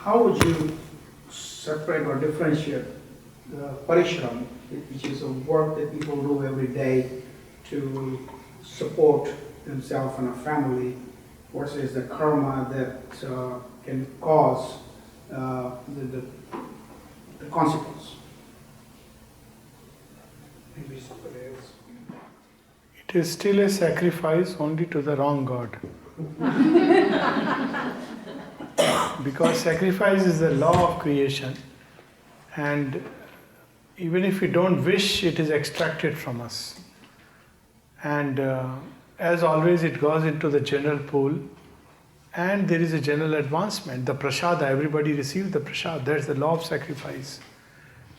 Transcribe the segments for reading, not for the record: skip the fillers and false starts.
how would you separate or differentiate the parishram, which is a work that people do every day to support themselves and a family, versus the karma that can cause the consequence? Maybe somebody else. It is still a sacrifice, only to the wrong God. Because sacrifice is the law of creation, and even if we don't wish, it is extracted from us. And as always, it goes into the general pool, and there is a general advancement. The prasada, everybody receives the prasada. That's the law of sacrifice.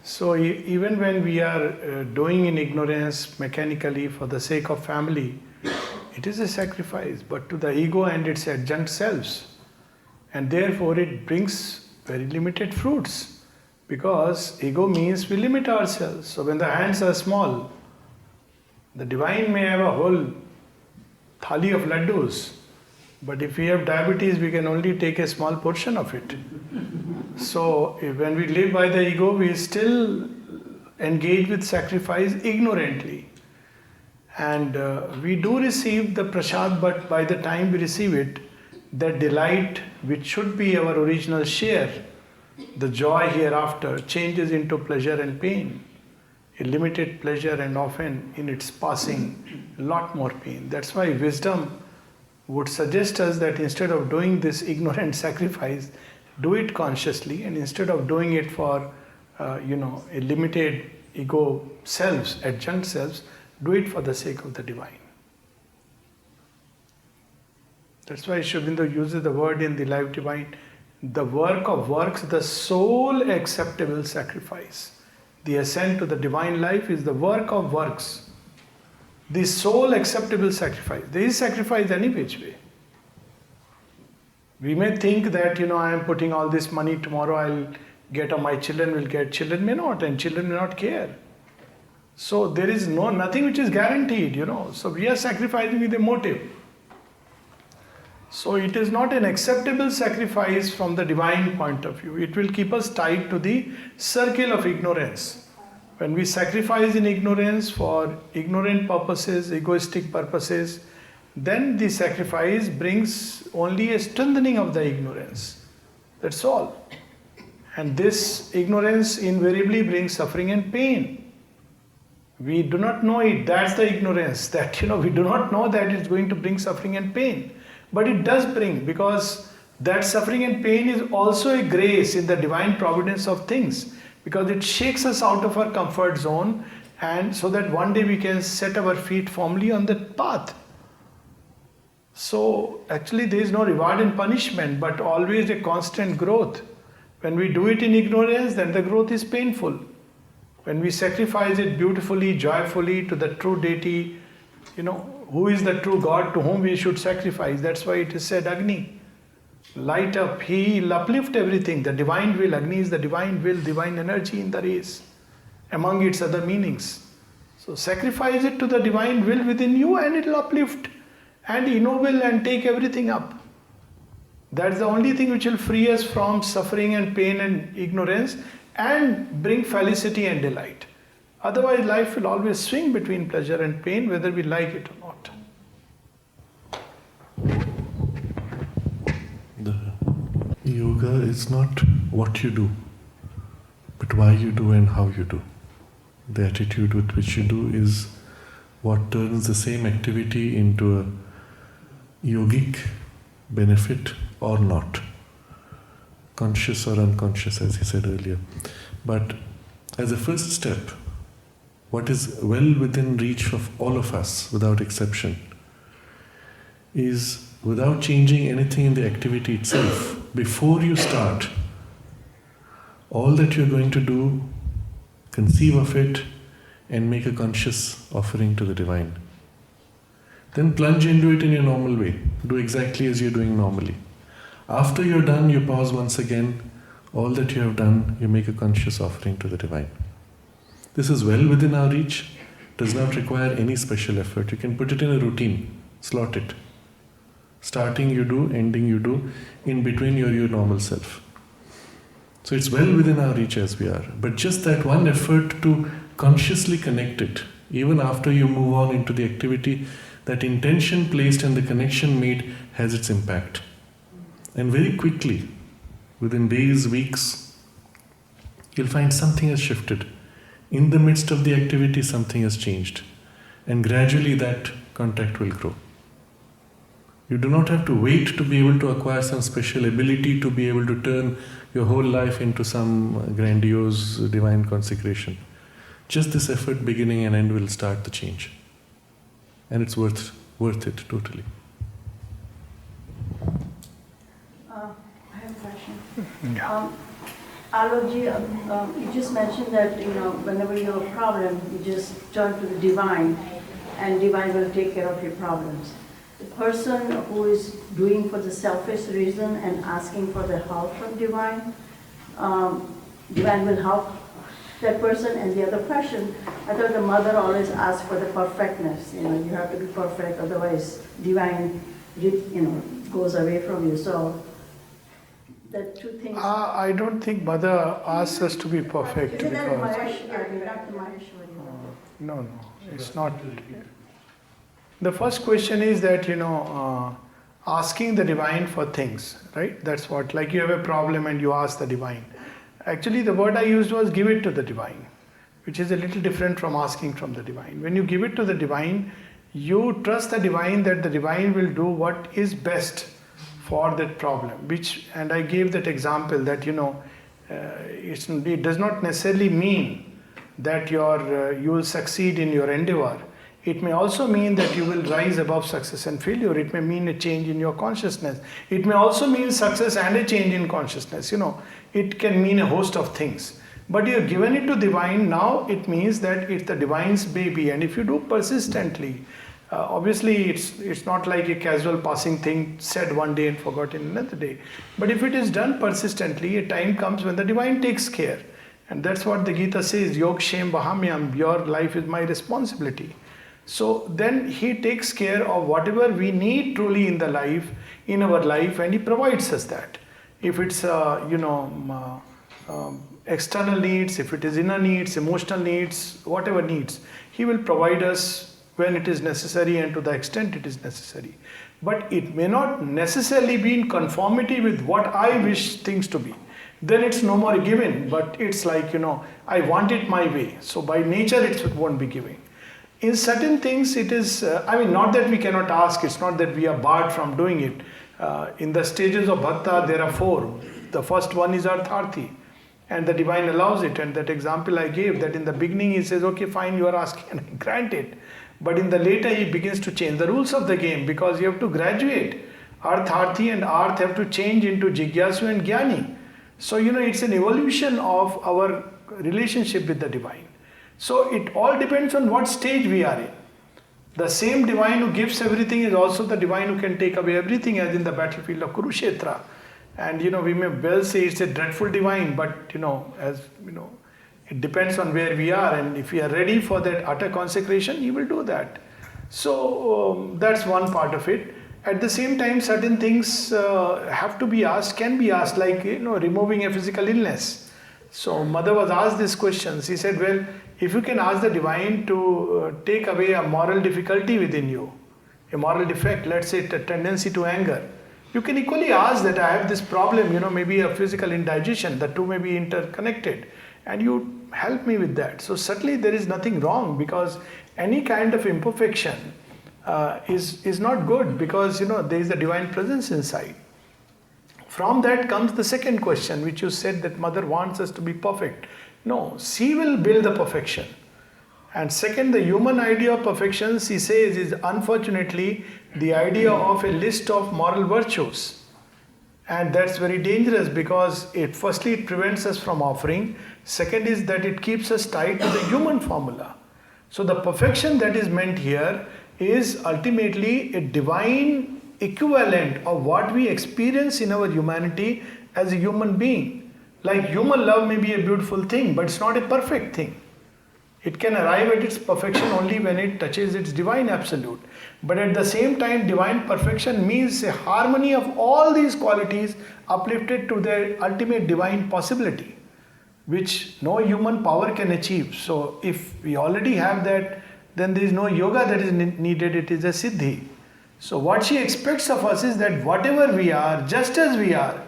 So even when we are doing in ignorance mechanically for the sake of family, it is a sacrifice, but to the ego and its adjunct selves. And therefore it brings very limited fruits, because ego means we limit ourselves. So when the hands are small, the divine may have a whole thali of laddus, but if we have diabetes, we can only take a small portion of it. So when we live by the ego, we still engage with sacrifice ignorantly. And we do receive the prasad, but by the time we receive it, that delight which should be our original share, the joy hereafter, changes into pleasure and pain. A limited pleasure, and often in its passing, a lot more pain. That's why wisdom would suggest us that instead of doing this ignorant sacrifice, do it consciously, and instead of doing it for a limited ego selves, adjunct selves, do it for the sake of the divine. That's why Aurobindo uses the word in the Life Divine, the work of works, the sole acceptable sacrifice. The ascent to the divine life is the work of works, the sole acceptable sacrifice. There is sacrifice any which way. We may think that, I am putting all this money, tomorrow I'll get, or my children will get. Children may not, and children may not care. So there is nothing which is guaranteed, So we are sacrificing with a motive. So it is not an acceptable sacrifice from the divine point of view. It will keep us tied to the circle of ignorance. When we sacrifice in ignorance for ignorant purposes, egoistic purposes, then the sacrifice brings only a strengthening of the ignorance. That's all. And this ignorance invariably brings suffering and pain. We do not know it. That's the ignorance. That, we do not know that it's going to bring suffering and pain. But it does bring, because that suffering and pain is also a grace in the divine providence of things. Because it shakes us out of our comfort zone, and so that one day we can set our feet firmly on that path. So actually there is no reward and punishment, but always a constant growth. When we do it in ignorance, then the growth is painful. When we sacrifice it beautifully, joyfully to the true deity, who is the true God to whom we should sacrifice? That's why it is said, Agni, light up, he will uplift everything. The divine will, Agni is the divine will, divine energy in the race, among its other meanings. So sacrifice it to the divine will within you, and it will uplift and ennoble and take everything up. That's the only thing which will free us from suffering and pain and ignorance and bring felicity and delight. Otherwise, life will always swing between pleasure and pain, whether we like it or not. The yoga is not what you do, but why you do and how you do. The attitude with which you do is what turns the same activity into a yogic benefit or not. Conscious or unconscious, as he said earlier. But as a first step, what is well within reach of all of us, without exception, is without changing anything in the activity itself, before you start, all that you're going to do, conceive of it and make a conscious offering to the divine. Then plunge into it in your normal way. Do exactly as you're doing normally. After you're done, you pause once again. All that you have done, you make a conscious offering to the divine. This is well within our reach, does not require any special effort. You can put it in a routine, slot it. Starting you do, ending you do, in between you're your normal self. So it's well within our reach as we are. But just that one effort to consciously connect it, even after you move on into the activity, that intention placed and the connection made has its impact. And very quickly, within days, weeks, you'll find something has shifted. In the midst of the activity, something has changed. And gradually that contact will grow. You do not have to wait to be able to acquire some special ability to be able to turn your whole life into some grandiose divine consecration. Just this effort, beginning and end, will start the change. And it's worth it totally. I have a question. Alokji, you just mentioned that whenever you have a problem, you just turn to the divine, and divine will take care of your problems. The person who is doing for the selfish reason and asking for the help from divine, divine will help that person. And the other question, I thought the mother always asks for the perfectness. You have to be perfect, otherwise divine, goes away from you. So the two things. I don't think mother asks us to be perfect. Isn't that because not the Maheshwari? no, it's not. The first question is that, asking the divine for things, right? That's what, like you have a problem and you ask the divine. Actually, the word I used was give it to the divine, which is a little different from asking from the divine. When you give it to the divine, you trust the divine that the divine will do what is best for that problem, and I gave that example that, it does not necessarily mean that you will succeed in your endeavor. It may also mean that you will rise above success and failure. It may mean a change in your consciousness. It may also mean success and a change in consciousness. It can mean a host of things. But you have given it to divine, now it means that it's the divine's baby. And if you do persistently, obviously it's not like a casual passing thing said one day and forgotten another day. But if it is done persistently, a time comes when the divine takes care. And that's what the Gita says, Yog Shem Vahamyam, your life is my responsibility. So then he takes care of whatever we need truly in our life, and he provides us that. If it's external needs, if it is inner needs, emotional needs, whatever needs, he will provide us when it is necessary and to the extent it is necessary. But it may not necessarily be in conformity with what I wish things to be. Then it's no more given, but it's like, I want it my way. So by nature it won't be giving. In certain things it is, not that we cannot ask, it's not that we are barred from doing it. In the stages of bhakta there are 4. The first one is artharthi, and the divine allows it. And that example I gave, that in the beginning he says, okay fine, you are asking and I grant it. But in the later he begins to change the rules of the game, because you have to graduate. Artharthi and arth have to change into jigyasu and jnani. So it's an evolution of our relationship with the divine. So it all depends on what stage we are in. The same divine who gives everything is also the divine who can take away everything, as in the battlefield of Kurukshetra. And we may well say it's a dreadful divine, but it depends on where we are, and if we are ready for that utter consecration, he will do that. So that's one part of it. At the same time, certain things have to be asked, can be asked, like removing a physical illness. So mother was asked this question. She said, well, if you can ask the divine to take away a moral difficulty within you, a moral defect, let's say a tendency to anger, you can equally ask that I have this problem, maybe a physical indigestion, the two may be interconnected, and you help me with that. So certainly there is nothing wrong, because any kind of imperfection is not good, because there is a divine presence inside. From that comes the second question, which you said that mother wants us to be perfect. No, she will build the perfection. And second, the human idea of perfection, she says, is unfortunately the idea of a list of moral virtues. And that's very dangerous, because firstly it prevents us from offering. Second is that it keeps us tied to the human formula. So the perfection that is meant here is ultimately a divine equivalent of what we experience in our humanity as a human being. Like human love may be a beautiful thing, but it's not a perfect thing. It can arrive at its perfection only when it touches its divine absolute. But at the same time, divine perfection means a harmony of all these qualities uplifted to their ultimate divine possibility, which no human power can achieve. So if we already have that, then there is no yoga that is needed, it is a siddhi. So what she expects of us is that whatever we are, just as we are,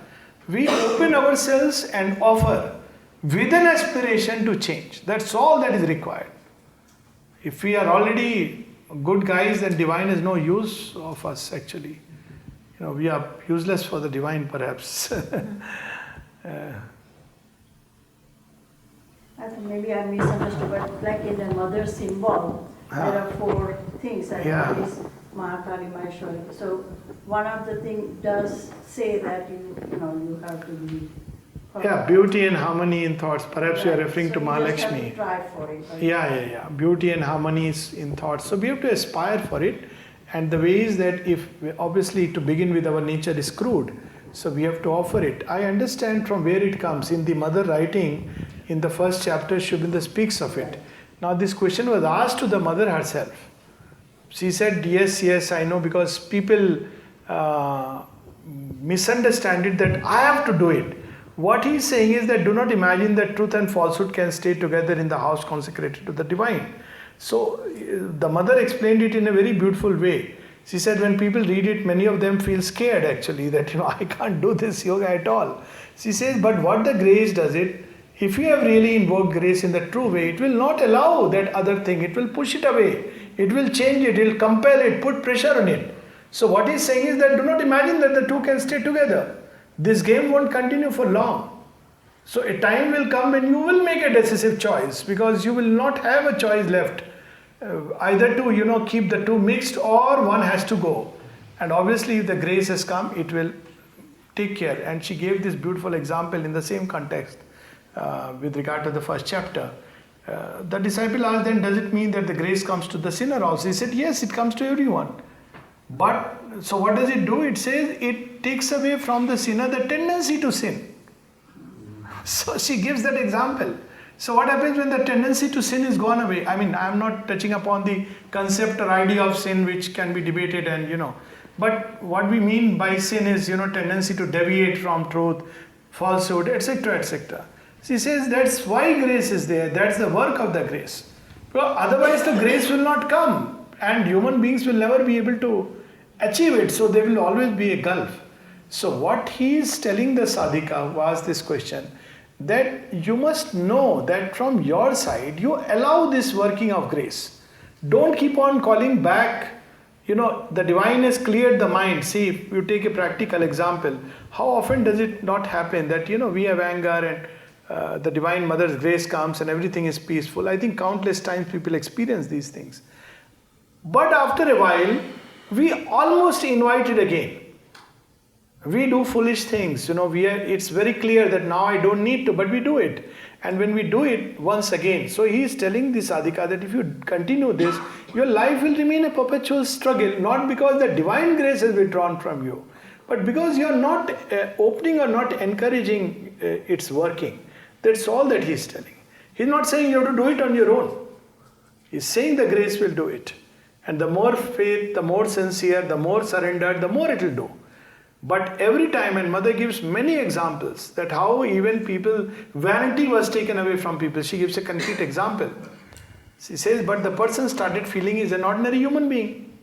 we open ourselves and offer with an aspiration to change. That's all that is required. If we are already good guys, then divine is no use of us actually. We are useless for the divine perhaps. I think maybe I misunderstood, but like in the mother symbol, there are 4 things that is Mahakali, Maheshwari. So one of the things does say that you have to be perfect. Yeah, beauty and harmony in thoughts. Perhaps you are referring to So you just have Mahalakshmi. to try for it. Right? Yeah. Beauty and harmony is in thoughts. So we have to aspire for it. And the way is that obviously to begin with, our nature is crude. So we have to offer it. I understand from where it comes. In the mother writing, in the first chapter, Aurobindo speaks of it. Now this question was asked to the mother herself. She said, yes, I know, because people misunderstand it that I have to do it. What he is saying is that do not imagine that truth and falsehood can stay together in the house consecrated to the divine. So the mother explained it in a very beautiful way. She said when people read it, many of them feel scared actually that I can't do this yoga at all. She says, but what the grace does it, if you have really invoked grace in the true way, it will not allow that other thing. It will push it away. It will change it. It will compel it, put pressure on it. So what he's saying is that do not imagine that the two can stay together. This game won't continue for long. So a time will come when you will make a decisive choice because you will not have a choice left. Either to, keep the two mixed or one has to go. And obviously if the grace has come, it will take care. And she gave this beautiful example in the same context with regard to the first chapter. The disciple asked then, does it mean that the grace comes to the sinner also? He said, yes, it comes to everyone. But, so what does it do? It says it takes away from the sinner the tendency to sin. So she gives that example. So what happens when the tendency to sin is gone away? I mean, I am not touching upon the concept or idea of sin which can be debated and, But what we mean by sin is, tendency to deviate from truth, falsehood, etc., etc. She says that's why grace is there. That's the work of the grace. Well, otherwise the grace will not come and human beings will never be able to achieve it. So there will always be a gulf. So what he is telling the sadhika who asked this question, that you must know that from your side you allow this working of grace. Don't keep on calling back. The divine has cleared the mind. See, if you take a practical example, how often does it not happen that we have anger and the divine mother's grace comes and everything is peaceful. I think countless times people experience these things. But after a while, we almost invite it again. We do foolish things, it's very clear that now I don't need to, but we do it. And when we do it once again, so he is telling the sadhika that if you continue this, your life will remain a perpetual struggle, not because the divine grace has withdrawn from you, but because you are not opening or not encouraging its working. That's all that he is telling. He is not saying you have to do it on your own. He is saying the grace will do it. And the more faith, the more sincere, the more surrendered, the more it will do. But every time, and mother gives many examples that how even people, vanity was taken away from people. She gives a concrete example. She says, but the person started feeling he is an ordinary human being.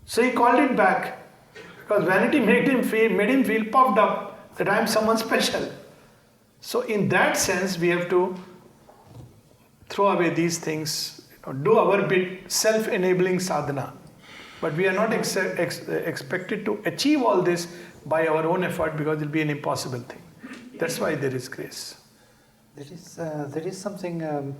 So he called it back. Because vanity made him feel puffed up that I am someone special. So in that sense, we have to throw away these things, do our bit, self-enabling sadhana. But we are not expected to achieve all this by our own effort because it will be an impossible thing. That's why there is grace. There is something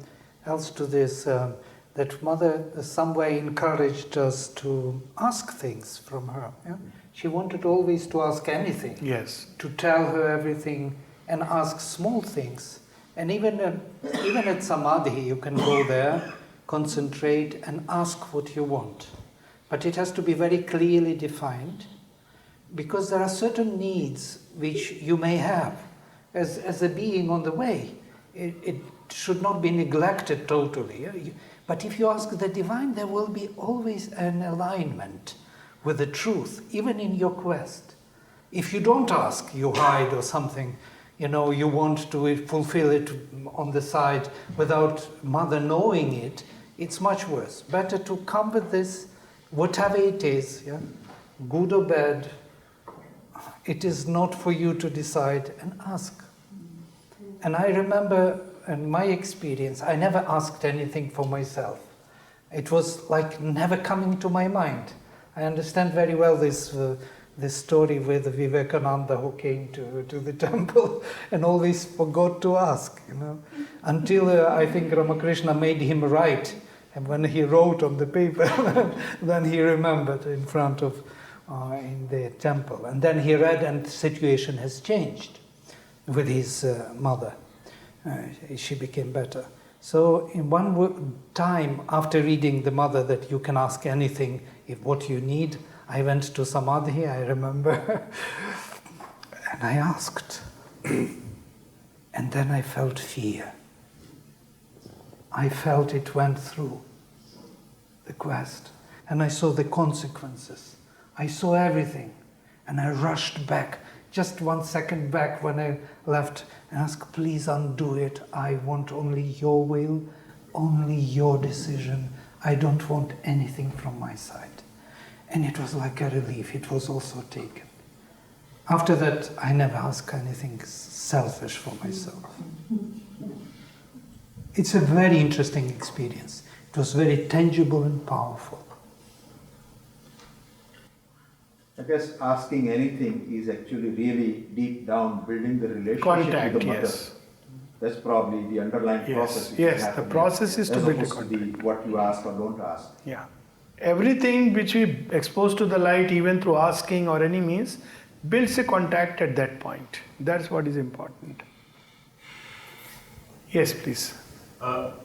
else to this, that mother some way encouraged us to ask things from her. Yeah? She wanted always to ask anything. Yes. To tell her everything and ask small things. And even at Samadhi, you can go there, concentrate and ask what you want. But it has to be very clearly defined, because there are certain needs which you may have as a being on the way. It should not be neglected totally. But if you ask the divine, there will be always an alignment with the truth, even in your quest. If you don't ask, you hide or something, you want to fulfill it on the side without Mother knowing it, it's much worse. Better to come with this, whatever it is, good or bad, it is not for you to decide, and ask. And I remember in my experience, I never asked anything for myself. It was like never coming to my mind. I understand very well this story with Vivekananda who came to the temple and always forgot to ask, until I think Ramakrishna made him write. And when he wrote on the paper, then he remembered in front of, in the temple. And then he read and the situation has changed with his mother. She became better. So in one time after reading the Mother that you can ask anything, if what you need, I went to Samadhi, I remember, and I asked. And then I felt fear. I felt it went through the quest. And I saw the consequences. I saw everything. And I rushed back, just 1 second back when I left, and asked, please undo it. I want only your will, only your decision. I don't want anything from my side. And it was like a relief. It was also taken. After that, I never asked anything selfish for myself. It's a very interesting experience. It was very tangible and powerful. I guess asking anything is actually really deep down building the relationship Contact, with the mother. yes. That's probably the underlying Yes, process. which yes, is the happening, process is to as build a opposed to the what you ask or don't ask. Yeah. Everything which we expose to the light, even through asking or any means, builds a contact at that point. That's what is important. Yes, please.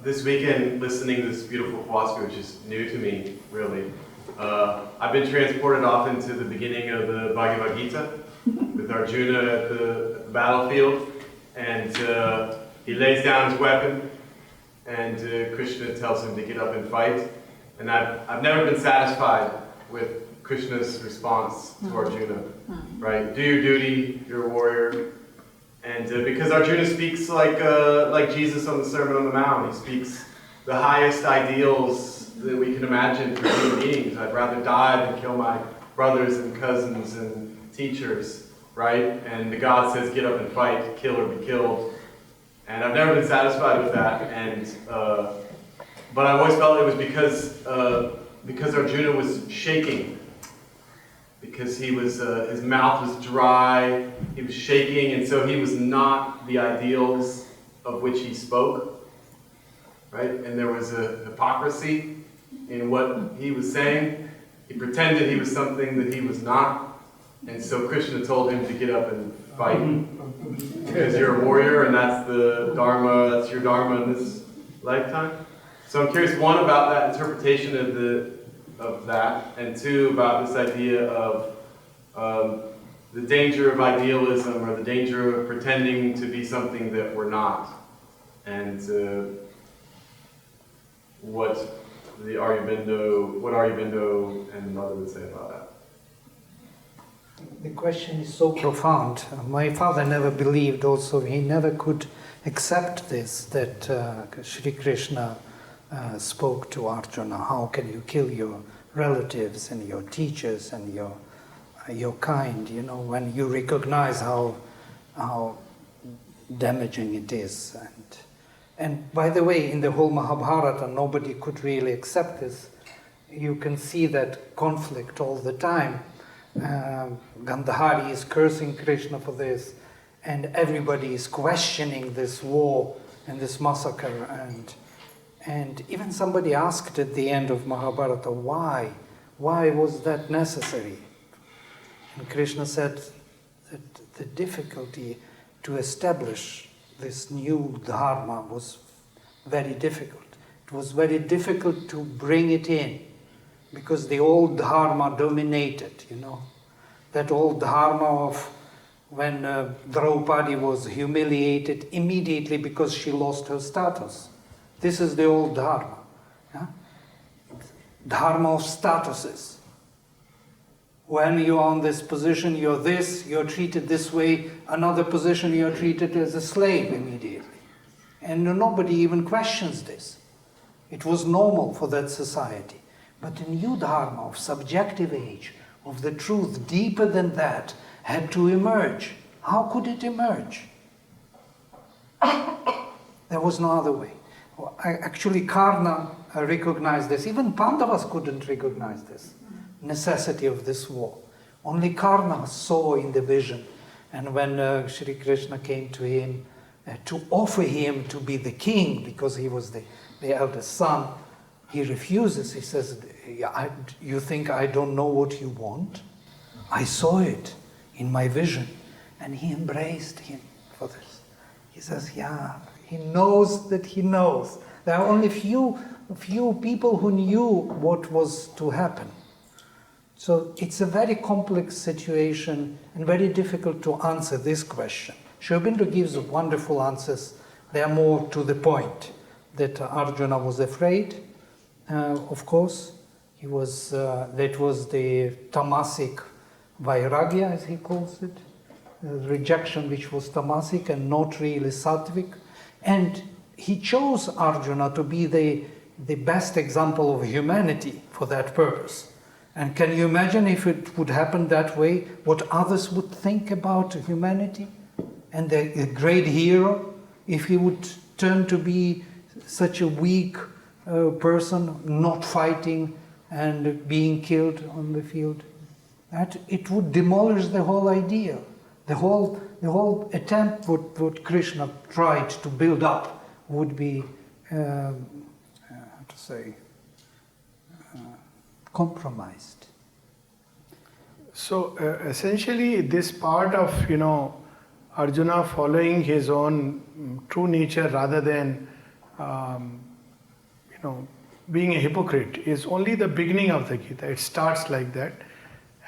This weekend, listening to this beautiful philosophy, which is new to me, really, I've been transported often to the beginning of the Bhagavad Gita with Arjuna at the battlefield, and he lays down his weapon, and Krishna tells him to get up and fight. And I've never been satisfied with Krishna's response to Arjuna, right? Do your duty, you're a warrior. And because Arjuna speaks like Jesus on the Sermon on the Mount, he speaks the highest ideals that we can imagine for human beings. I'd rather die than kill my brothers and cousins and teachers, right? And the God says, get up and fight, kill or be killed. And I've never been satisfied with that. And but I've always felt it was because Arjuna was shaking. Because he was, his mouth was dry, he was shaking, and so he was not the ideals of which he spoke, right? And there was a hypocrisy in what he was saying. He pretended he was something that he was not, and so Krishna told him to get up and fight. Because you're a warrior, and that's the Dharma, that's your Dharma in this lifetime. So I'm curious, one, about that interpretation of that, and two, about this idea of the danger of idealism or the danger of pretending to be something that we're not, and what Aurobindo and the Mother would say about that. The question is so profound. My father never believed also, he never could accept this, that Sri Krishna spoke to Arjuna, how can you kill your relatives and your teachers and your kind, when you recognize how damaging it is. And by the way, in the whole Mahabharata, nobody could really accept this. You can see that conflict all the time. Gandhari is cursing Krishna for this, and everybody is questioning this war and this massacre. And even somebody asked at the end of Mahabharata, why? Why was that necessary? And Krishna said that the difficulty to establish this new dharma was very difficult. It was very difficult to bring it in, because the old dharma dominated, That old dharma of when Draupadi was humiliated immediately because she lost her status. This is the old dharma. Yeah? Dharma of statuses. When you are in this position, you're this, you're treated this way. Another position, you're treated as a slave immediately. And nobody even questions this. It was normal for that society. But a new dharma of subjective age, of the truth deeper than that, had to emerge. How could it emerge? There was no other way. Actually, Karna recognized this. Even Pandavas couldn't recognize this necessity of this war. Only Karna saw in the vision. And when Shri Krishna came to him to offer him to be the king, because he was the eldest son, he refuses. He says, you think I don't know what you want? I saw it in my vision. And he embraced him for this. He says, yeah, he knows that he knows. There are only few people who knew what was to happen. So it's a very complex situation and very difficult to answer this question. Aurobindo gives wonderful answers. They are more to the point. That Arjuna was afraid, of course. He was. That was the tamasic vairagya, as he calls it, rejection which was tamasic and not really sattvic. And he chose Arjuna to be the best example of humanity for that purpose. And can you imagine if it would happen that way, what others would think about humanity? And the great hero, if he would turn to be such a weak person, not fighting and being killed on the field, that it would demolish the whole idea. The whole attempt what Krishna tried to build up would be, compromised. So essentially this part of, Arjuna following his own true nature rather than, being a hypocrite is only the beginning of the Gita. It starts like that.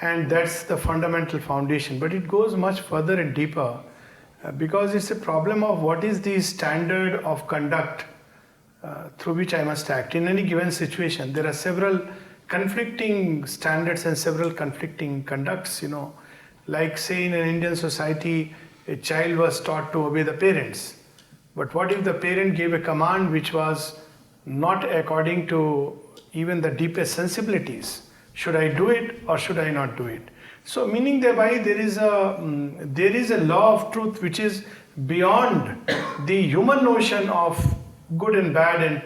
And that's the fundamental foundation. But it goes much further and deeper because it's a problem of what is the standard of conduct through which I must act. In any given situation, there are several conflicting standards and several conflicting conducts, Like say in an Indian society, a child was taught to obey the parents. But what if the parent gave a command which was not according to even the deepest sensibilities? Should I do it or should I not do it? So meaning thereby there is a law of truth which is beyond the human notion of good and bad and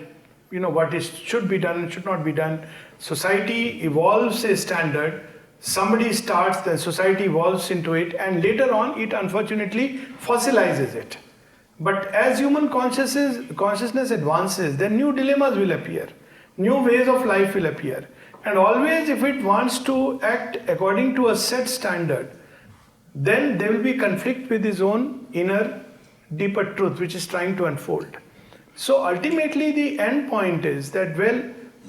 what should be done and should not be done. Society evolves a standard, somebody starts, then society evolves into it, and later on it unfortunately fossilizes it. But as human consciousness advances, then new dilemmas will appear, new ways of life will appear. And always if it wants to act according to a set standard, then there will be conflict with his own inner, deeper truth which is trying to unfold. So ultimately the end point is that,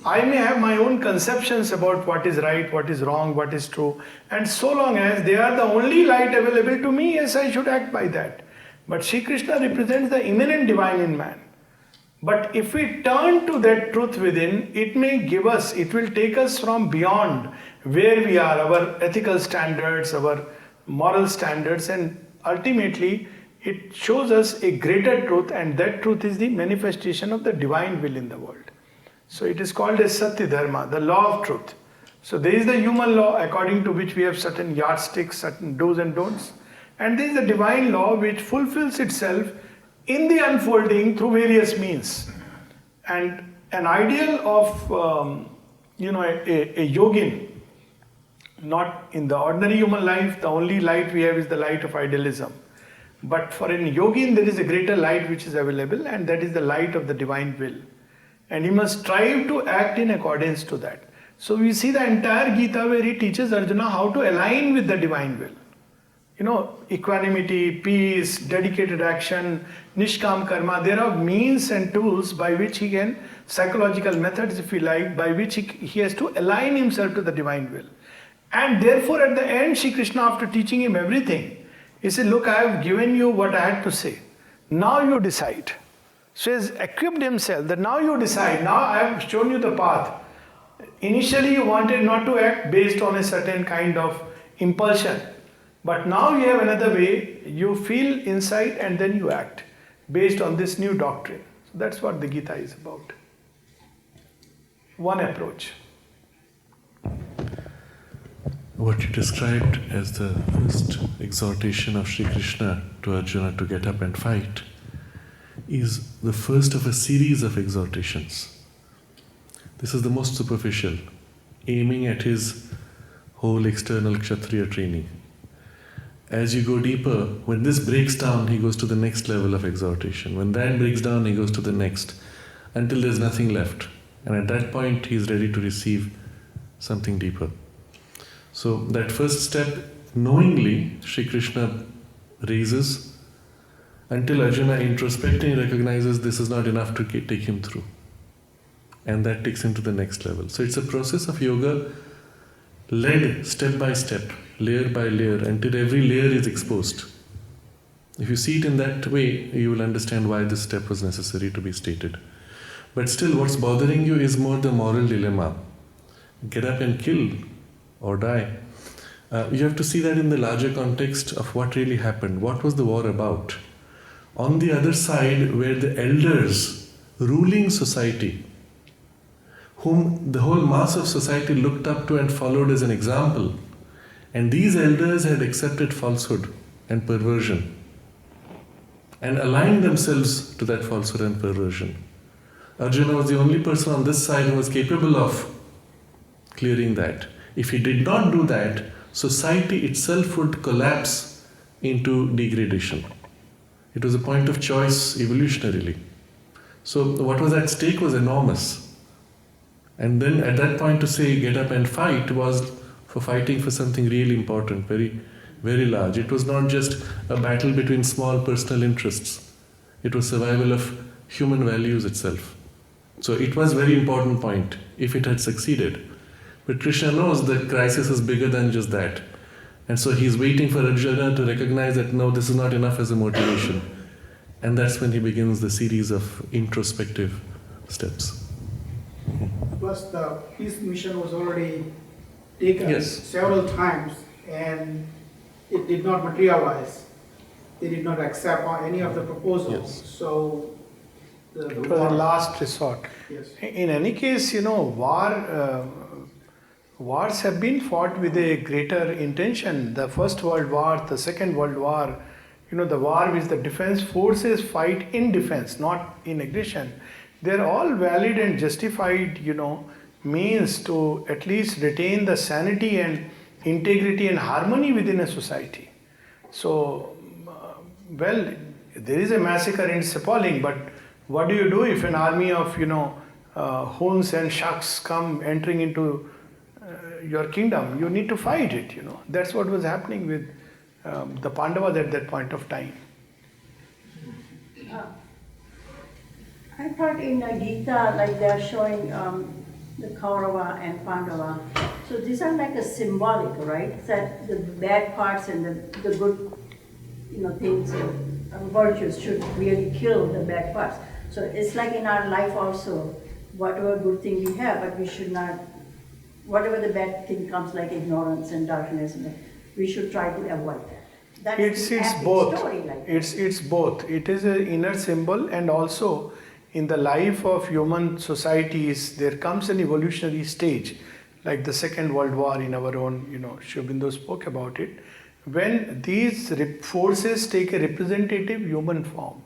I may have my own conceptions about what is right, what is wrong, what is true, and so long as they are the only light available to me, yes, I should act by that. But Sri Krishna represents the immanent divine in man. But if we turn to that truth within, it will take us from beyond where we are, our ethical standards, our moral standards, and ultimately it shows us a greater truth, and that truth is the manifestation of the divine will in the world. So it is called as Satya Dharma, the law of truth. So there is the human law according to which we have certain yardsticks, certain do's and don'ts, and there is the divine law which fulfills itself in the unfolding through various means. And an ideal of a yogin, not in the ordinary human life, the only light we have is the light of idealism. But for an yogin there is a greater light which is available, and that is the light of the divine will. And he must strive to act in accordance to that. So we see the entire Gita where he teaches Arjuna how to align with the divine will. Equanimity, peace, dedicated action, nishkam karma, there are means and tools by which he can, psychological methods if you like, by which he has to align himself to the divine will. And therefore at the end, Shri Krishna, after teaching him everything, He said, look, I have given you what I had to say. Now you decide. So he has equipped himself that now you decide. Now I have shown you the path. Initially you wanted not to act based on a certain kind of impulsion. But now you have another way. You feel inside and then you act based on this new doctrine. So that's what the Gita is about. One approach. What you described as the first exhortation of Sri Krishna to Arjuna to get up and fight is the first of a series of exhortations. This is the most superficial, aiming at his whole external Kshatriya training. As you go deeper, when this breaks down, he goes to the next level of exhortation. When that breaks down, he goes to the next, until there's nothing left. And at that point, he is ready to receive something deeper. So that first step, knowingly, Sri Krishna raises until Arjuna introspecting recognizes this is not enough to take him through. And that takes him to the next level. So it's a process of yoga led step by step, layer by layer, until every layer is exposed. If you see it in that way, you will understand why this step was necessary to be stated. But still, what's bothering you is more the moral dilemma. Get up and kill or die. You have to see that in the larger context of what really happened. What was the war about? On the other side were the elders ruling society, whom the whole mass of society looked up to and followed as an example. And these elders had accepted falsehood and perversion and aligned themselves to that falsehood and perversion. Arjuna was the only person on this side who was capable of clearing that. If he did not do that, society itself would collapse into degradation. It was a point of choice evolutionarily. So what was at stake was enormous. And then at that point to say get up and fight was for fighting for something really important, very, very large. It was not just a battle between small personal interests. It was survival of human values itself. So it was a very important point if it had succeeded. But Krishna knows the crisis is bigger than just that. And so he's waiting for Arjuna to recognize that no, this is not enough as a motivation. And that's when he begins the series of introspective steps. Plus, his mission was already taken Yes. several times and it did not materialize. They did not accept any of the proposals. Yes. So, It was a last resort. Yes. In any case, wars have been fought with a greater intention. The First World War, the Second World War, the war which the defense forces fight in defense, not in aggression. They're all valid and justified, means to at least retain the sanity and integrity and harmony within a society. So, there is a massacre and it's appalling, but what do you do if an army of, Huns and Shaks come entering into your kingdom? You need to fight it, That's what was happening with the Pandavas at that point of time. I thought in the Gita, like they are showing the Kaurava and Pandava. So these are like a symbolic, right? That the bad parts and the good, things, virtues should really kill the bad parts. So it's like in our life also, whatever good thing we have, but we should not, whatever the bad thing comes like ignorance and darkness, we should try to avoid that. That's It's both. It's both. It is an inner symbol, and also in the life of human societies, there comes an evolutionary stage, like the Second World War in our own, Aurobindo spoke about it, when these forces take a representative human form.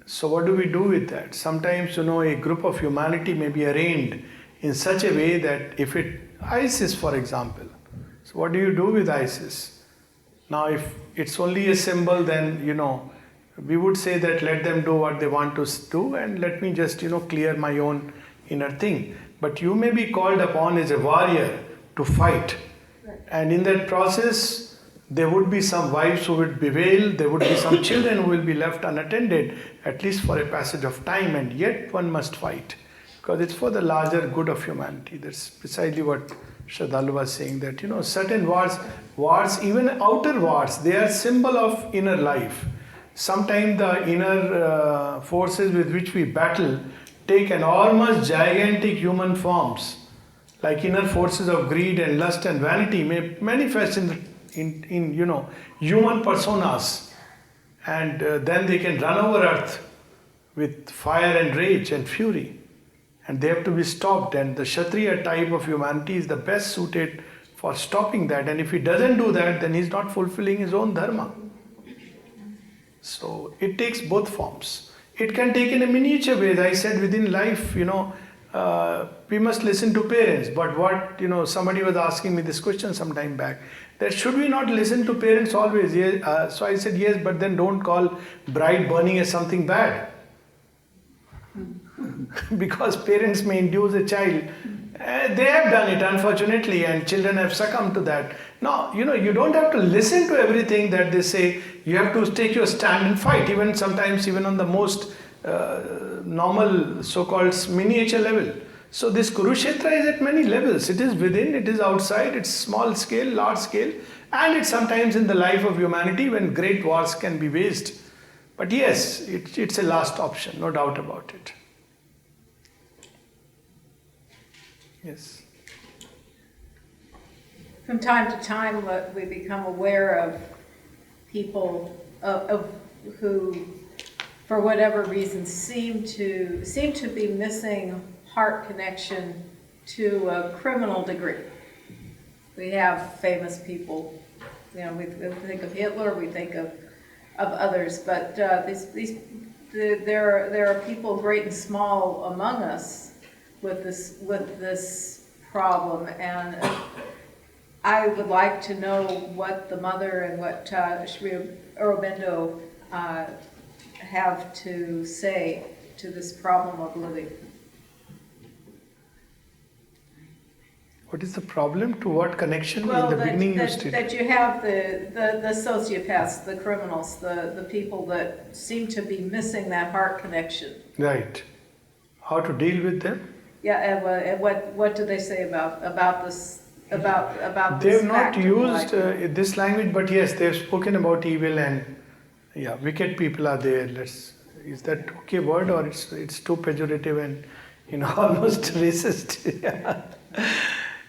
So what do we do with that? Sometimes, a group of humanity may be arraigned in such a way that ISIS, for example. So what do you do with ISIS? Now, if it's only a symbol, then, we would say that let them do what they want to do and let me just, clear my own inner thing. But you may be called upon as a warrior to fight. Right. And in that process, there would be some wives who would bewail, there would be some children who will be left unattended, at least for a passage of time, and yet one must fight. Because it's for the larger good of humanity. That's precisely what Sraddhalu was saying that, certain wards, even outer wards, they are symbol of inner life. Sometimes the inner forces with which we battle take enormous, gigantic human forms. Like inner forces of greed and lust and vanity may manifest in human personas, and then they can run over earth with fire and rage and fury, and they have to be stopped. And the Kshatriya type of humanity is the best suited for stopping that. And if he doesn't do that, then he's not fulfilling his own dharma. So it takes both forms. It can take in a miniature way. As I said, within life, we must listen to parents. But what, somebody was asking me this question some time back, that should we not listen to parents always? Yes. So I said, yes, but then don't call bride burning as something bad. Because parents may induce a child. They have done it, unfortunately, and children have succumbed to that. No, you don't have to listen to everything that they say. You have to take your stand and fight, sometimes even on the most normal, so-called miniature level. So this Kurukshetra is at many levels. It is within, it is outside, it's small scale, large scale, and it's sometimes in the life of humanity when great wars can be waged. But yes, it's a last option, no doubt about it. Yes. From time to time, we become aware of people who, for whatever reason, seem to be missing heart connection to a criminal degree. We have famous people, we think of Hitler, we think of others, but there are people great and small among us with this problem, and I would like to know what the mother and what Sri Aurobindo have to say to this problem of living. What is the problem? To what connection? Well, in the beginning you stated. that you have the sociopaths, the criminals, the people that seem to be missing that heart connection. Right. How to deal with them? Yeah, and what do they say about this? About they this have not fact of used life? this language, but yes, they have spoken about evil and wicked people are there. Is that okay word, or it's too pejorative and almost racist?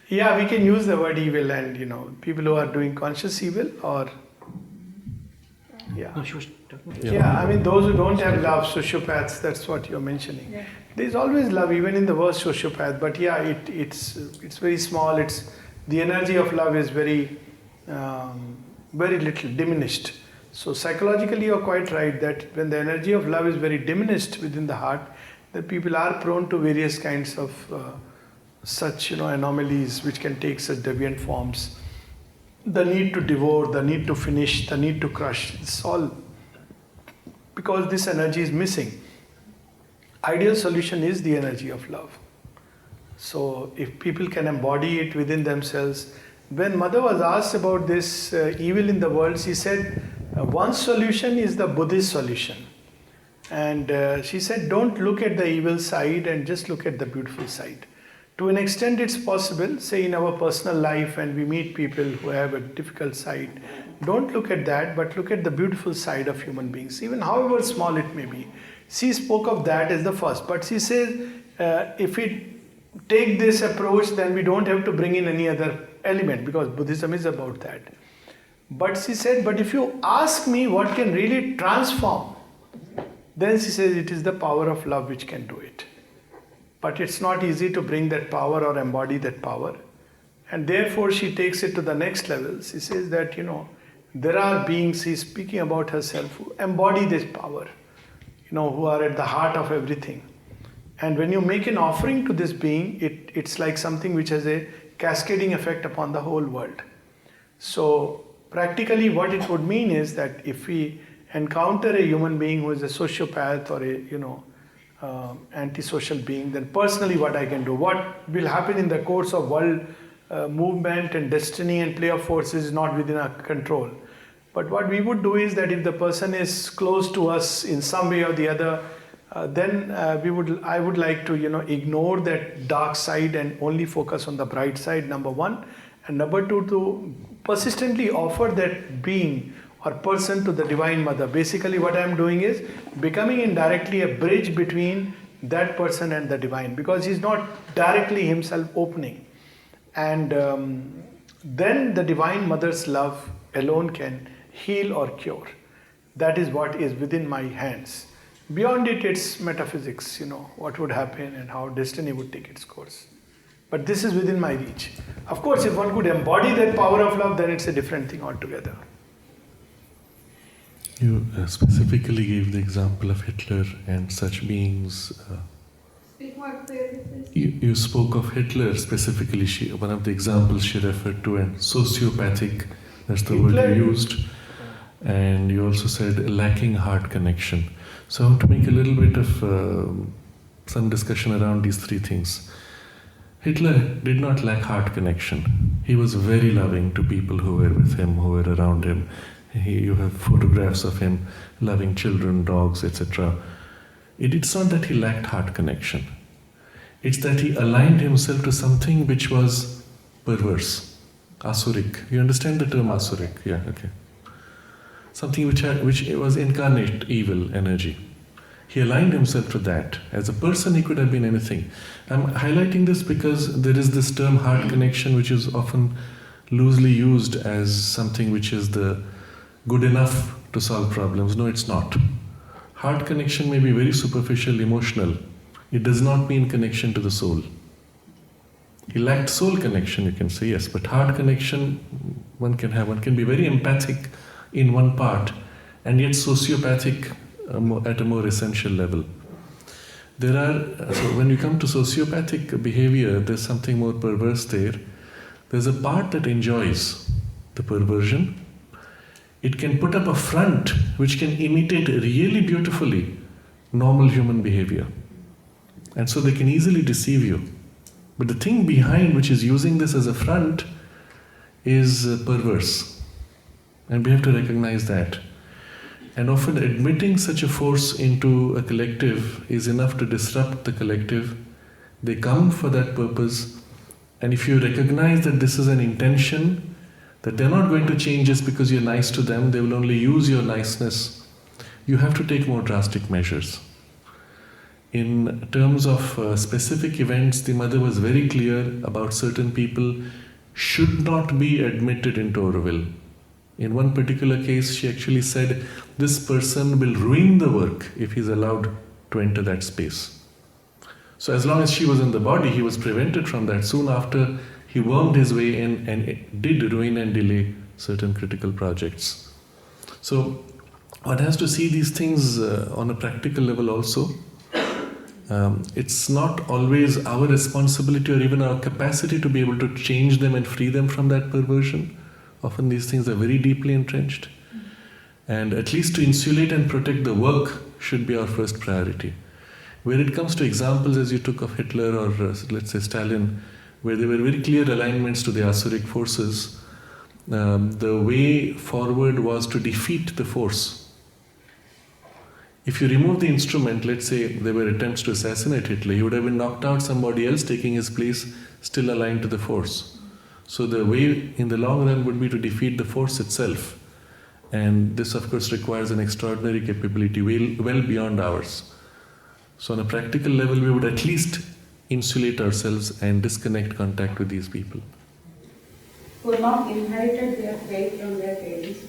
Yeah, we can use the word evil and people who are doing conscious evil, or I mean those who don't have love, sociopaths. That's what you're mentioning. Yeah. There's always love, even in the word sociopath. But it's very small. The energy of love is very little, diminished. So psychologically, you're quite right that when the energy of love is very diminished within the heart, the people are prone to various kinds of such anomalies which can take such deviant forms. The need to devour, the need to finish, the need to crush. It's all because this energy is missing. Ideal solution is the energy of love. So if people can embody it within themselves. When Mother was asked about this evil in the world, she said one solution is the Buddhist solution. And she said don't look at the evil side and just look at the beautiful side. To an extent it's possible, say in our personal life and we meet people who have a difficult side. Don't look at that, but look at the beautiful side of human beings, even however small it may be. She spoke of that as the first, but she says if we take this approach, then we don't have to bring in any other element, because Buddhism is about that. But she said, but if you ask me what can really transform, then she says it is the power of love which can do it. But it's not easy to bring that power or embody that power. And therefore she takes it to the next level. She says that, there are beings, she's speaking about herself, who embody this power, who are at the heart of everything. And when you make an offering to this being, it's like something which has a cascading effect upon the whole world. So practically what it would mean is that if we encounter a human being who is a sociopath or a antisocial being, then personally what I can do, what will happen in the course of world movement and destiny and play of forces is not within our control. But what we would do is that if the person is close to us in some way or the other, then I would like to, ignore that dark side and only focus on the bright side, number one. And number two, to persistently offer that being or person to the Divine Mother. Basically what I am doing is becoming indirectly a bridge between that person and the Divine, because he's not directly himself opening. And then the Divine Mother's love alone can heal or cure. That is what is within my hands. Beyond it, it's metaphysics, what would happen and how destiny would take its course. But this is within my reach. Of course, if one could embody that power of love, then it's a different thing altogether. You specifically gave the example of Hitler and such beings. Speak more clearly, please. You spoke of Hitler specifically. One of the examples she referred to, and sociopathic, that's the word you used. And you also said lacking heart connection. So I want to make a little bit of some discussion around these three things. Hitler did not lack heart connection. He was very loving to people who were with him, who were around him. You have photographs of him loving children, dogs, etc. It's not that he lacked heart connection. It's that he aligned himself to something which was perverse, asuric. You understand the term asuric? Yeah, okay. Something which was incarnate evil energy. He aligned himself to that. As a person, he could have been anything. I'm highlighting this because there is this term heart connection, which is often loosely used as something which is the good enough to solve problems. No, it's not. Heart connection may be very superficial, emotional. It does not mean connection to the soul. He lacked soul connection, you can say, yes, but heart connection one can have. One can be very empathic in one part and yet sociopathic at a more essential level. So when you come to sociopathic behavior, there's something more perverse there. There's a part that enjoys the perversion. It can put up a front which can imitate really beautifully normal human behavior. And so they can easily deceive you. But the thing behind which is using this as a front is perverse. And we have to recognize that. And often admitting such a force into a collective is enough to disrupt the collective. They come for that purpose. And if you recognize that this is an intention, that they're not going to change just because you're nice to them, they will only use your niceness, you have to take more drastic measures. In terms of specific events, the mother was very clear about certain people should not be admitted into Aurobindo. In one particular case, she actually said, this person will ruin the work if he's allowed to enter that space. So as long as she was in the body, he was prevented from that. Soon after, he wormed his way in and did ruin and delay certain critical projects. So one has to see these things on a practical level also. It's not always our responsibility or even our capacity to be able to change them and free them from that perversion. Often these things are very deeply entrenched. And at least to insulate and protect the work should be our first priority. Where it comes to examples as you took of Hitler or let's say Stalin, where there were very clear alignments to the Asuric forces, the way forward was to defeat the force. If you remove the instrument, let's say there were attempts to assassinate Hitler, he would have been knocked out, somebody else taking his place, still aligned to the force. So the way in the long run would be to defeat the force itself. And this of course requires an extraordinary capability well beyond ours. So on a practical level, we would at least insulate ourselves and disconnect contact with these people. Who have not inherited their faith from their parents.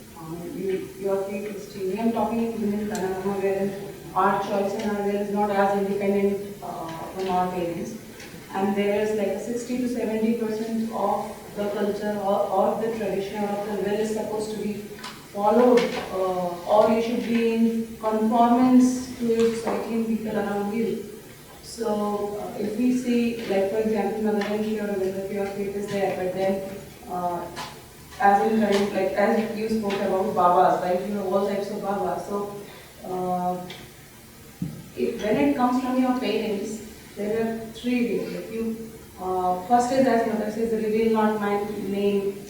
Your faith is still. I'm talking in human panorama where our choice and our will is not as independent from our parents. And there is like 60 to 70% of the culture or the tradition or the will is supposed to be followed, or you should be in conformance to cycling people around you. So if we see, like for example, Mother and sure whether your faith is there, but then as in current, like as you spoke about Babas, right? You know all types of Babas. So when it comes from your parents, there are three ways. Like you, first is, as Mother says, reveal not my name.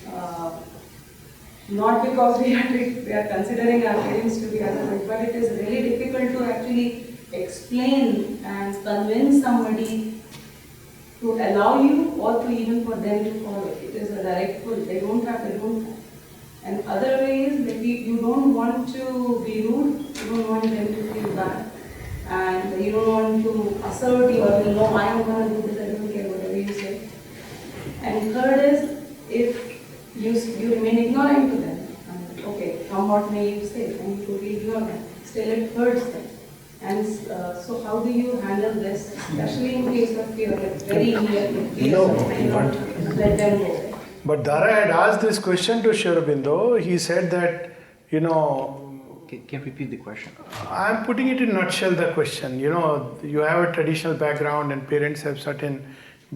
Not because we are considering our parents to be otherwise, but it is really difficult to actually explain and convince somebody to allow you or to even for them to follow. It is a direct pull. They don't have. And other ways, maybe you don't want to be rude, you don't want them to feel bad, and you don't want to assert your will, no, I am going to do this, I don't care whatever you say. And third is, if you remain ignorant to them, okay, come what may you say, and you totally ignore them, still it hurts them. And so how do you handle this, especially in case of fear, like very near to fear, and not let them go? But Dara had asked this question to Aurobindo. He said that, you know, Can you repeat the question? I'm putting it in a nutshell, the question. You know, you have a traditional background and parents have certain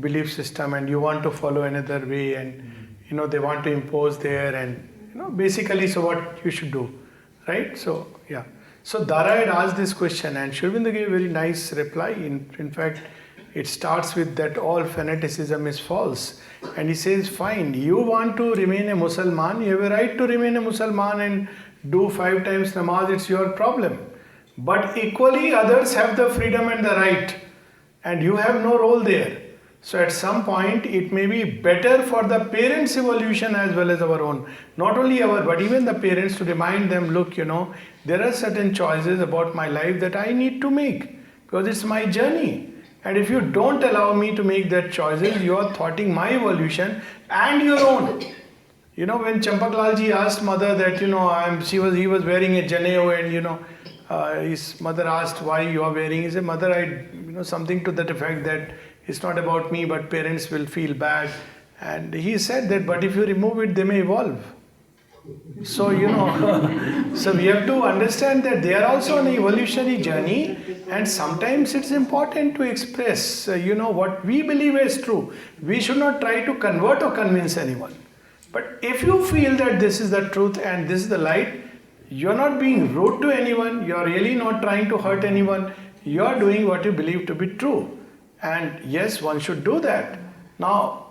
belief system and you want to follow another way and, you know, they want to impose there and, you know, basically, so what you should do, right? So, yeah. So Dara had asked this question and Aurobindo gave a very nice reply. In fact, it starts with that all fanaticism is false. And he says, fine, you want to remain a Mussalman, you have a right to remain a Mussalman and do 5 times namaz, it's your problem. But equally others have the freedom and the right and you have no role there. So at some point it may be better for the parents' evolution as well as our own. Not only our, but even the parents to remind them, look, you know, there are certain choices about my life that I need to make because it's my journey. And if you don't allow me to make that choices, you are thwarting my evolution and your own. You know, when Champaklalji asked mother that, you know, he was wearing a janeo and, you know, his mother asked why you are wearing. He said, mother, something to that effect that it's not about me, but parents will feel bad. And he said that, but if you remove it, they may evolve. So, you know, so we have to understand that they are also on an evolutionary journey and sometimes it's important to express, you know, what we believe is true. We should not try to convert or convince anyone. But if you feel that this is the truth and this is the light, you're not being rude to anyone, you're really not trying to hurt anyone, you're doing what you believe to be true. And yes, one should do that. Now,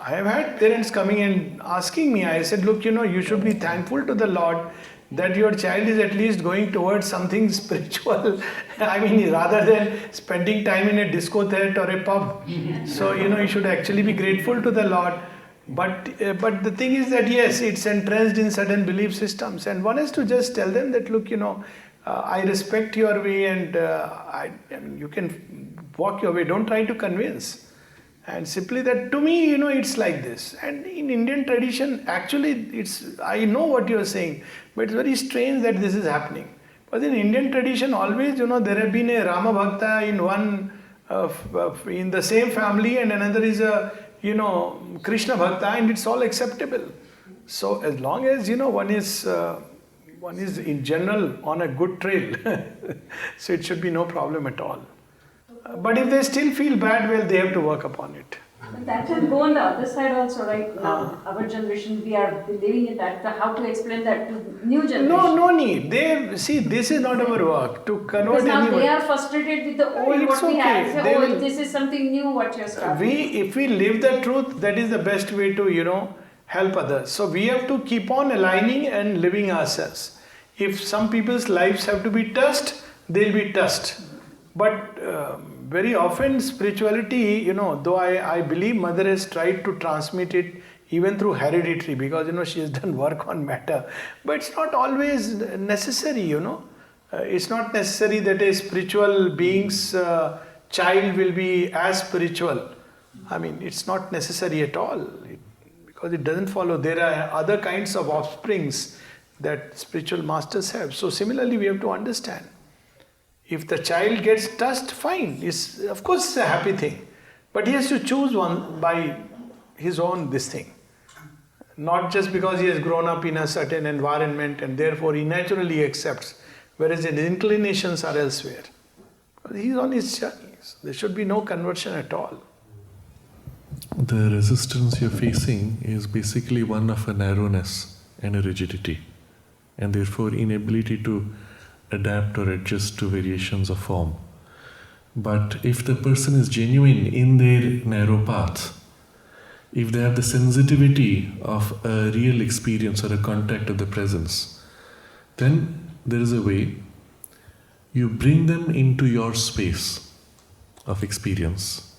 I have had parents coming and asking me, I said, look, you know, you should be thankful to the Lord that your child is at least going towards something spiritual. I mean, rather than spending time in a discotheque or a pub. So, you know, you should actually be grateful to the Lord. But the thing is that, yes, it's entrenched in certain belief systems. And one has to just tell them that, look, you know, I respect your way and I mean, you can walk your way. Don't try to convince. And simply that, to me, you know, it's like this. And in Indian tradition, actually, I know what you're saying, but it's very strange that this is happening. But in Indian tradition, always, you know, there have been a Rama Bhakta in one, in the same family, and another is a, you know, Krishna Bhakta, and it's all acceptable. So as long as, you know, one is in general on a good trail, so it should be no problem at all. But if they still feel bad, well, they have to work upon it. But that would go on the other side also, right? Now, our generation, we are living in that. How to explain that to new generation? No need. This is not our work to convert because now anyone. they are frustrated with the old It's what we okay. have. They This is something new what you're starting. If we live the truth, that is the best way to, you know, help others. So we have to keep on aligning and living ourselves. If some people's lives have to be touched, they'll be touched. But very often spirituality, you know, though I believe Mother has tried to transmit it even through hereditary because, you know, she has done work on matter. But it's not always necessary, you know. It's not necessary that a spiritual being's child will be as spiritual. I mean, it's not necessary at all because it doesn't follow. There are other kinds of offsprings that spiritual masters have. So similarly, we have to understand. If the child gets touched, fine. It's, of course, it's a happy thing. But he has to choose one by his own this thing. Not just because he has grown up in a certain environment and therefore he naturally accepts, whereas his inclinations are elsewhere. He is on his journey. So there should be no conversion at all. The resistance you're facing is basically one of a narrowness and a rigidity, and therefore inability to adapt or adjust to variations of form. But if the person is genuine in their narrow path, if they have the sensitivity of a real experience or a contact of the presence, then there is a way you bring them into your space of experience.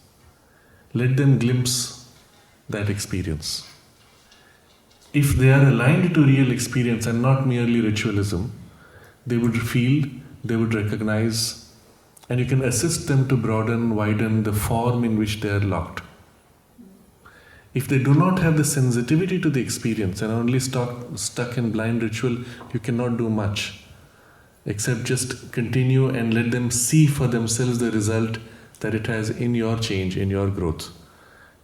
Let them glimpse that experience. If they are aligned to real experience and not merely ritualism, they would feel, they would recognize, and you can assist them to broaden, widen the form in which they are locked. If they do not have the sensitivity to the experience and are only stuck in blind ritual, you cannot do much except just continue and let them see for themselves the result that it has in your change, in your growth.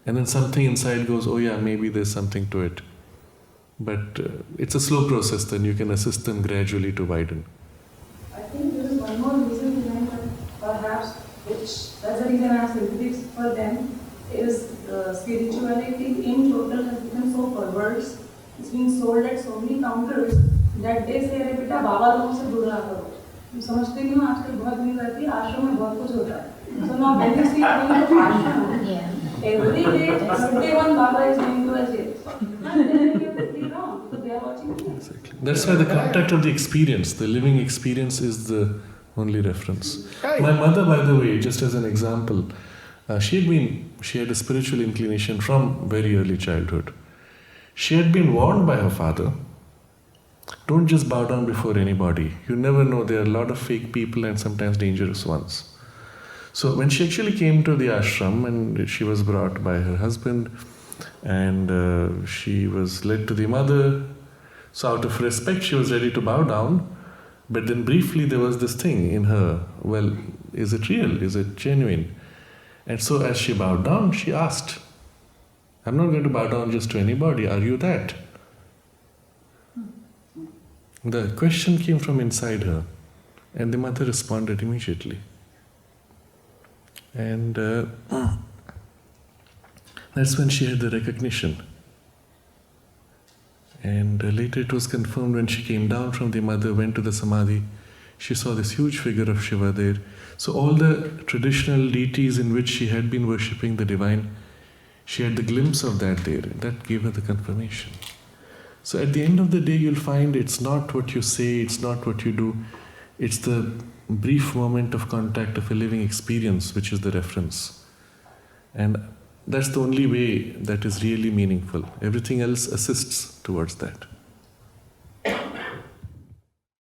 And then something inside goes, oh yeah, maybe there's something to it. But it's a slow process, then you can assist them gradually to widen. I think there is one more reason behind that, perhaps, which that's the reason I have sympathy for them, is spirituality in total has become so perverse. It's being sold at so many counters that they say, अरे बेटा बाबा लोगों से दूर रहा करो. तुम समझते नहीं हो आजकल बहुत न्यूज़ आती है आश्रम में बहुत कुछ होता है. So now when you see going to ashram, every day, every one Baba is going to a jail. Because they are watching me. Exactly. That's why the contact of the experience, the living experience, is the only reference. My mother, by the way, just as an example, she had a spiritual inclination from very early childhood. She had been warned by her father, don't just bow down before anybody. You never know, there are a lot of fake people and sometimes dangerous ones. So when she actually came to the ashram and she was brought by her husband and she was led to the mother, so out of respect she was ready to bow down, but then briefly there was this thing in her, well, is it real? Is it genuine? And so as she bowed down, she asked, I'm not going to bow down just to anybody, are you that? The question came from inside her, and the mother responded immediately. And that's when she had the recognition. And later it was confirmed when she came down from the mother, went to the Samadhi, she saw this huge figure of Shiva there. So all the traditional deities in which she had been worshipping the divine, she had the glimpse of that there, and that gave her the confirmation. So at the end of the day, you'll find it's not what you say, it's not what you do, it's the brief moment of contact of a living experience which is the reference. And that's the only way that is really meaningful. Everything else assists towards that.